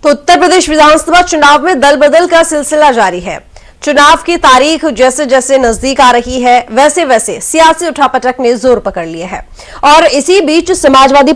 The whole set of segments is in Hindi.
तो उत्तर प्रदेश विधानसभा चुनाव में दल बदल का सिलसिला जारी है। चुनाव की तारीख जैसे जैसे नजदीक आ रही है वैसे वैसे सियासी उठापटक ने जोर पकड़ लिया है और इसी बीच समाजवादी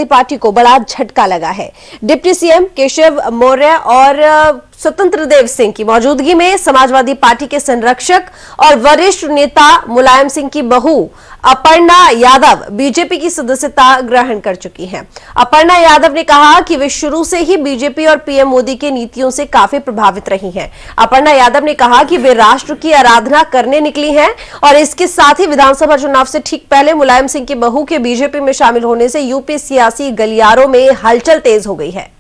पार्टी को बड़ा झटका लगा है। डिप्टी सीएम केशव मौर्य और स्वतंत्र देव सिंह की मौजूदगी में समाजवादी पार्टी के संरक्षक और वरिष्ठ नेता मुलायम सिंह की बहू अपर्णा यादव बीजेपी की सदस्यता ग्रहण कर चुकी हैं। अपर्णा यादव ने कहा कि वे शुरू से ही बीजेपी और पीएम मोदी की नीतियों से काफी प्रभावित रही हैं। अपर्णा यादव ने कहा कि वे राष्ट्र की आराधना करने निकली हैं और इसके साथ ही विधानसभा चुनाव से ठीक पहले मुलायम सिंह की बहू के बीजेपी में शामिल होने से यूपी सियासी गलियारों में हलचल तेज हो गई है।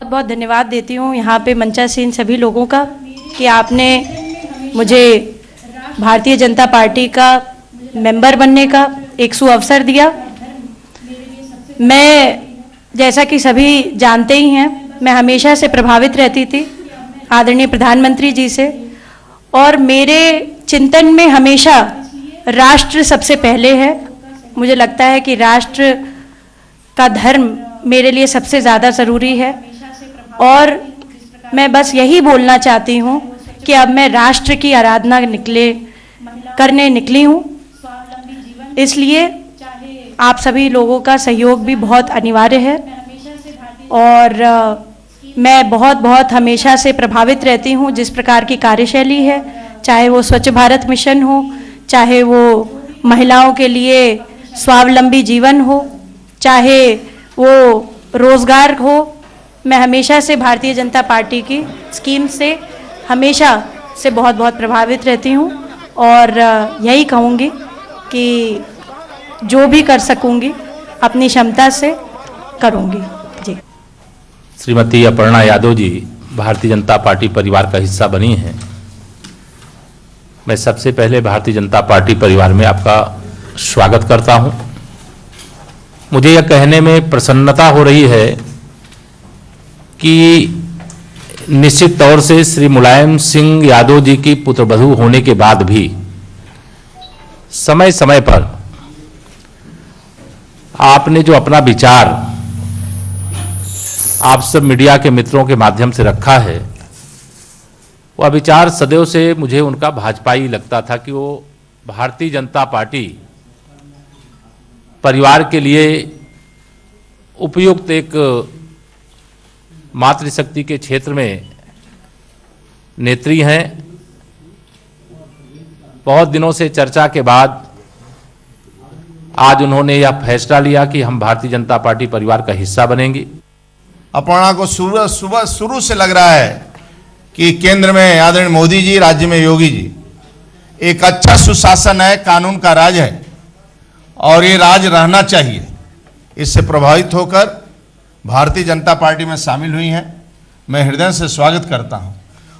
बहुत धन्यवाद देती हूँ यहाँ पे मंचासीन सभी लोगों का कि आपने मुझे भारतीय जनता पार्टी का मेंबर बनने का एक सुअवसर दिया। मैं जैसा कि सभी जानते ही हैं, मैं हमेशा से प्रभावित रहती थी आदरणीय प्रधानमंत्री जी से और मेरे चिंतन में हमेशा राष्ट्र सबसे पहले है। मुझे लगता है कि राष्ट्र का धर्म मेरे लिए सबसे ज़्यादा ज़रूरी है और मैं बस यही बोलना चाहती हूँ कि अब मैं राष्ट्र की आराधना करने निकली हूँ। इसलिए आप सभी लोगों का सहयोग भी बहुत अनिवार्य है और मैं बहुत हमेशा से प्रभावित रहती हूँ जिस प्रकार की कार्यशैली है, चाहे वो स्वच्छ भारत मिशन हो, चाहे वो महिलाओं के लिए स्वावलंबी जीवन हो, चाहे वो रोजगार हो। मैं हमेशा से भारतीय जनता पार्टी की स्कीम से हमेशा से बहुत प्रभावित रहती हूँ और यही कहूँगी कि जो भी कर सकूँगी अपनी क्षमता से करूँगी। जी। श्रीमती अपर्णा यादव जी भारतीय जनता पार्टी परिवार का हिस्सा बनी हैं। मैं सबसे पहले भारतीय जनता पार्टी परिवार में आपका स्वागत करता हूँ। मुझे यह कहने में प्रसन्नता हो रही है कि निश्चित तौर से श्री मुलायम सिंह यादव जी की पुत्रवधू होने के बाद भी समय समय पर आपने जो अपना विचार आप सब मीडिया के मित्रों के माध्यम से रखा है, वह विचार सदैव से मुझे उनका भाजपाई लगता था कि वो भारतीय जनता पार्टी परिवार के लिए उपयुक्त एक मातृशक्ति के क्षेत्र में नेत्री हैं। बहुत दिनों से चर्चा के बाद आज उन्होंने यह फैसला लिया कि हम भारतीय जनता पार्टी परिवार का हिस्सा बनेंगी। अपर्णा को शुरू से लग रहा है कि केंद्र में आदरणीय मोदी जी, राज्य में योगी जी, एक अच्छा सुशासन है, कानून का राज है और ये राज रहना चाहिए। इससे प्रभावित होकर भारतीय जनता पार्टी में शामिल हुई हैं। मैं हृदय से स्वागत करता हूं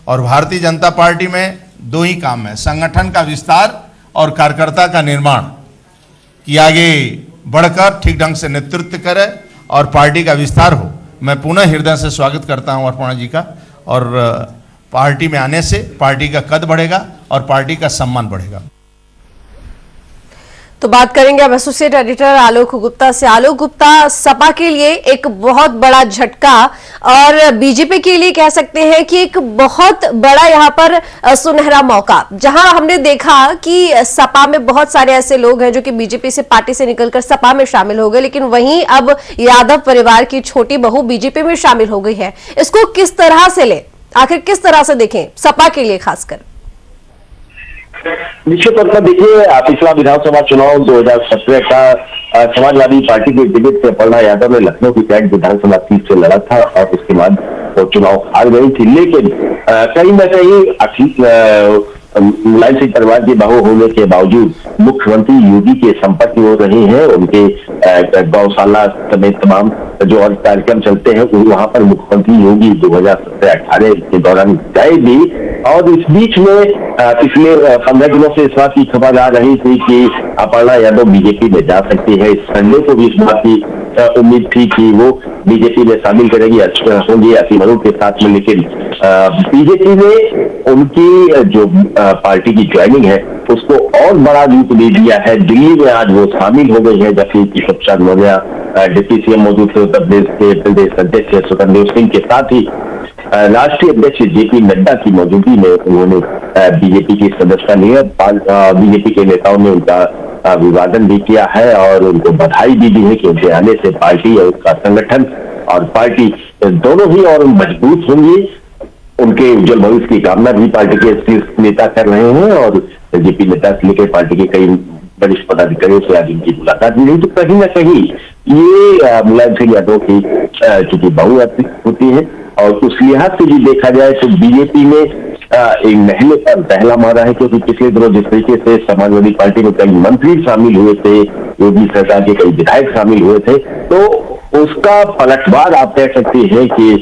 और भारतीय जनता पार्टी में दो ही काम है, संगठन का विस्तार और कार्यकर्ता का निर्माण, कि आगे बढ़कर ठीक ढंग से नेतृत्व करे और पार्टी का विस्तार हो। मैं पुनः हृदय से स्वागत करता हूं अपर्णा जी का और पार्टी में आने से पार्टी का कद बढ़ेगा और पार्टी का सम्मान बढ़ेगा। तो बात करेंगे अब एसोसिएट एडिटर आलोक गुप्ता से। आलोक गुप्ता, सपा के लिए एक बहुत बड़ा झटका और बीजेपी के लिए कह सकते हैं कि एक बहुत बड़ा यहां पर सुनहरा मौका, जहां हमने देखा कि सपा में बहुत सारे ऐसे लोग हैं जो कि बीजेपी से पार्टी से निकलकर सपा में शामिल हो गए, लेकिन वहीं अब यादव परिवार की छोटी बहू बीजेपी में शामिल हो गई है। इसको किस तरह से ले, आखिर किस तरह से देखें सपा के लिए खासकर? निश्चित तौर पर देखिए, पिछला विधानसभा चुनाव 2017 का समाजवादी पार्टी के टिकट से अपर्णा यादव ने लखनऊ की कैंट विधानसभा सीट से लड़ा था और उसके बाद वो चुनाव हार गई थी। लेकिन कहीं न कहीं मुलायम सिंह परिवार की बहू होने के बावजूद मुख्यमंत्री योगी के संपर्क में रहे हैं। उनके गौशाला समेत तमाम जो और कार्यक्रम चलते हैं वहां पर मुख्यमंत्री योगी 2017-18 के दौरान गए भी। और इस बीच में पिछले 15 दिनों से इस बात की खबर आ रही थी कि अपर्णा यादव बीजेपी में जा सकती है। इस संडे को भी इस बात की उम्मीद थी कि वो बीजेपी में शामिल करेगी, होंगी असीम अरूप के साथ में, लेकिन बीजेपी ने उनकी जो पार्टी की ज्वाइनिंग है उसको और बड़ा रूप दे दिया है। दिल्ली में आज वो शामिल हो गई है, जबकि केशव प्रसाद मौर्य डिप्टी सीएम मौजूद थे, उत्तर प्रदेश के प्रदेश अध्यक्ष स्वतंत्र सिंह के साथ ही राष्ट्रीय अध्यक्ष जेपी नड्डा की मौजूदगी में उन्होंने बीजेपी की सदस्यता ली है। बीजेपी के नेताओं ने उनका अभिवादन भी किया है और उनको बधाई भी दी है कि उनके आने से पार्टी और उसका संगठन और पार्टी दोनों ही और मजबूत होंगी। उनके उज्जवल भविष्य की कामना भी पार्टी के शीर्ष नेता कर रहे हैं और जेपी नड्डा से लेकर पार्टी के कई वरिष्ठ पदाधिकारियों से आज इनकी मुलाकात भी रही। तो कहीं ना कहीं ये मुलायम सिंह यादव की चूंकि बहुआती होती है और उस लिहाज से भी देखा जाए तो बीजेपी में एक महले पर पहला मारा है, क्योंकि पिछले दिनों जिस तरीके से समाजवादी पार्टी में कई मंत्री शामिल हुए थे, योगी सरकार के कई विधायक शामिल हुए थे, तो उसका पलटवार आप कह सकते हैं कि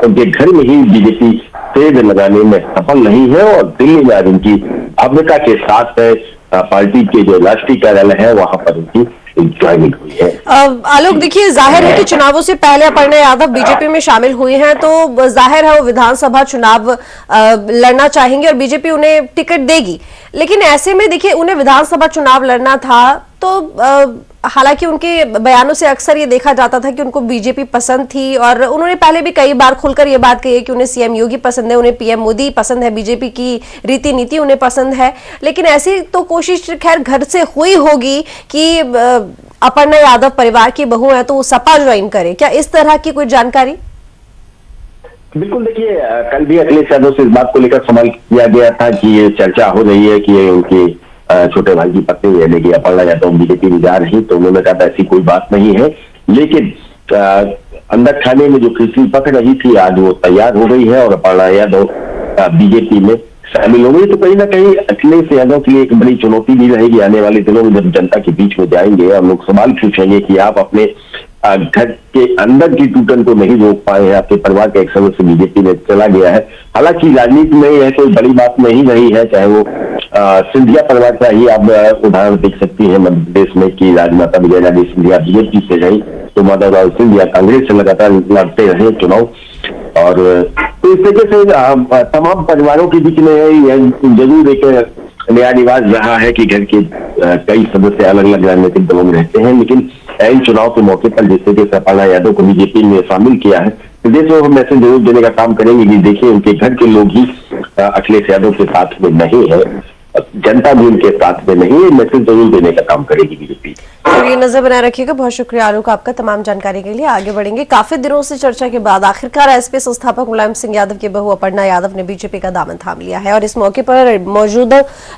उनके घर में ही बीजेपी सेब लगाने में सफल नहीं है और दिल्ली में आज उनकी भव्यता के साथ पार्टी के जो राष्ट्रीय कार्यालय है वहां पर उनकी ज्वाइनिंग हुई है। आलोक, देखिए जाहिर है कि चुनावों से पहले अपर्णा यादव बीजेपी में शामिल हुई हैं, तो जाहिर है वो विधानसभा चुनाव लड़ना चाहेंगे और बीजेपी उन्हें टिकट देगी। लेकिन ऐसे में देखिए उन्हें विधानसभा चुनाव लड़ना था, तो हालांकि उनके बयानों से अक्सर ये देखा जाता था कि उनको बीजेपी पसंद थी और उन्होंने पहले भी कई बार खुलकर ये बात कही है कि उन्हें सीएम योगी पसंद है, उन्हें पीएम मोदी पसंद है, बीजेपी की रीति नीति उन्हें पसंद है। लेकिन ऐसी तो कोशिश खैर घर से हुई होगी कि अपर्णा यादव परिवार की बहू है तो वो सपा ज्वाइन करे, क्या इस तरह की कोई जानकारी? बिल्कुल, देखिए कल भी अखिलेश यादव से इस बात को लेकर सवाल किया गया था कि ये चर्चा हो रही है कि उनकी छोटे भाई की पत्नी यानी कि अपर्णा यादव बीजेपी में जा रही, तो उन्होंने कहा था ऐसी कोई बात नहीं है। लेकिन अंदर खाने में जो खिचड़ी पक रही थी आज वो तैयार हो गई है और अपर्णा यादव बीजेपी में शामिल हो गई। तो कहीं ना कहीं अखिलेश यादव के लिए एक बड़ी चुनौती भी रहेगी आने वाले दिनों में, जब जनता के बीच में जाएंगे और लोग सवाल पूछेंगे कि आप अपने घर के अंदर की टूटन को नहीं रोक पाए हैं, आपके परिवार का एक सदस्य बीजेपी में चला गया है। हालांकि राजनीति में यह कोई बड़ी बात नहीं रही है, चाहे वो सिंधिया परिवार का ही आप उदाहरण देख सकती है मध्य प्रदेश में कि राजमाता विजयाराजे सिंधिया बीजेपी से गई तो माधवराव सिंधिया कांग्रेस से लगातार लड़ते रहे चुनाव। और तो इस तरीके से तमाम परिवारों के बीच में यह जरूर एक नया रिवाज रहा है कि घर के कई सदस्य अलग अलग राजनीतिक दलों में रहते हैं, लेकिन इन चुनाव के मौके पर जिस तरीके से अपर्णा यादव को बीजेपी में शामिल किया है, प्रदेश में हम मैसेज जरूर देने का काम करेंगे कि देखिए उनके घर के लोग ही अखिलेश यादव के साथ में नहीं है, जनता भी उनके साथ में नहीं है, मैसेज जरूर देने का काम करेगी बीजेपी। तो ये नजर बनाए रखिएगा। बहुत शुक्रिया आलोक आपका तमाम जानकारी के लिए। आगे बढ़ेंगे। काफी दिनों से चर्चा के बाद आखिरकार एसपी संस्थापक मुलायम सिंह यादव की बहू अपर्णा यादव ने बीजेपी का दामन थाम लिया है और इस मौके पर मौजूद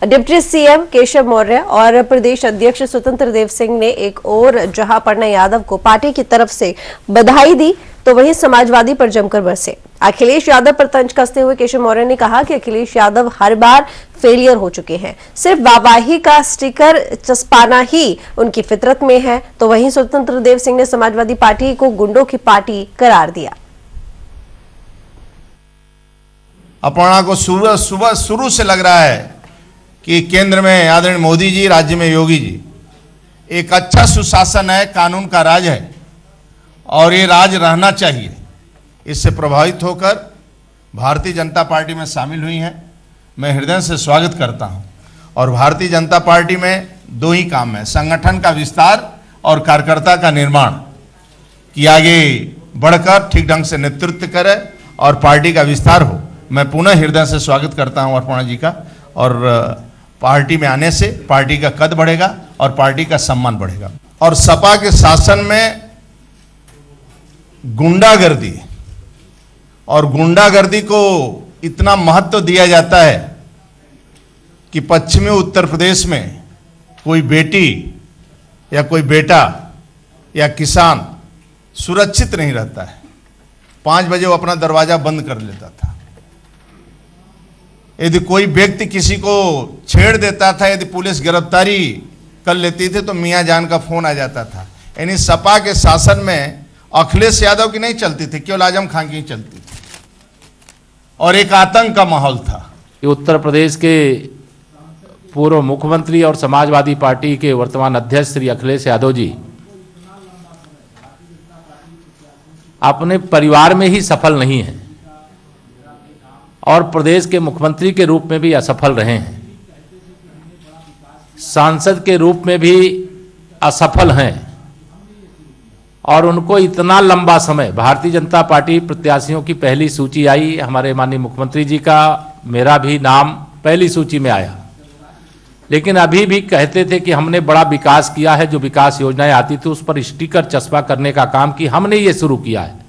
डिप्टी सीएम केशव मौर्य और प्रदेश अध्यक्ष स्वतंत्र देव सिंह ने एक और जहां अपर्णा यादव को पार्टी की तरफ से बधाई दी तो वहीं समाजवादी पर जमकर बरसे। अखिलेश यादव पर तंज कसते हुए केशव मौर्य ने कहा कि अखिलेश यादव हर बार फेलियर हो चुके हैं, सिर्फ वाहवाही का स्टिकर चस्पाना ही उनकी फितरत में है। तो वहीं स्वतंत्र देव सिंह ने समाजवादी पार्टी को गुंडों की पार्टी करार दिया। अपर्णा को शुरू से लग रहा है कि केंद्र में आदरणीय मोदी जी, राज्य में योगी जी, एक अच्छा सुशासन है, कानून का राज है और ये राज रहना चाहिए। इससे प्रभावित होकर भारतीय जनता पार्टी में शामिल हुई हैं। मैं हृदय से स्वागत करता हूं। और भारतीय जनता पार्टी में दो ही काम है, संगठन का विस्तार और कार्यकर्ता का निर्माण, कि आगे बढ़कर ठीक ढंग से नेतृत्व करे और पार्टी का विस्तार हो। मैं पुनः हृदय से स्वागत करता हूं अपर्णा जी का, और पार्टी में आने से पार्टी का कद बढ़ेगा और पार्टी का सम्मान बढ़ेगा। और सपा के शासन में गुंडागर्दी और गुंडागर्दी को इतना महत्व दिया जाता है कि पश्चिमी उत्तर प्रदेश में कोई बेटी या कोई बेटा या किसान सुरक्षित नहीं रहता है। 5 बजे वो अपना दरवाजा बंद कर लेता था। यदि कोई व्यक्ति किसी को छेड़ देता था, यदि पुलिस गिरफ्तारी कर लेती थी तो मियां जान का फोन आ जाता था। यानी सपा के शासन में अखिलेश यादव की नहीं चलती थी, केवल आजम खान की चलती थी और एक आतंक का माहौल था। उत्तर प्रदेश के पूर्व मुख्यमंत्री और समाजवादी पार्टी के वर्तमान अध्यक्ष श्री अखिलेश यादव जी अपने परिवार में ही सफल नहीं हैं और प्रदेश के मुख्यमंत्री के रूप में भी असफल रहे हैं, सांसद के रूप में भी असफल हैं और उनको इतना लंबा समय, भारतीय जनता पार्टी प्रत्याशियों की पहली सूची आई, हमारे माननीय मुख्यमंत्री जी का, मेरा भी नाम पहली सूची में आया, लेकिन अभी भी कहते थे कि हमने बड़ा विकास किया है, जो विकास योजनाएं आती थी उस पर स्टिकर चस्पा करने का काम कि हमने ये शुरू किया है।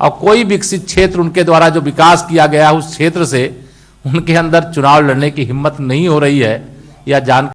और कोई विकसित क्षेत्र उनके द्वारा जो विकास किया गया उस क्षेत्र से उनके अंदर चुनाव लड़ने की हिम्मत नहीं हो रही है, या जान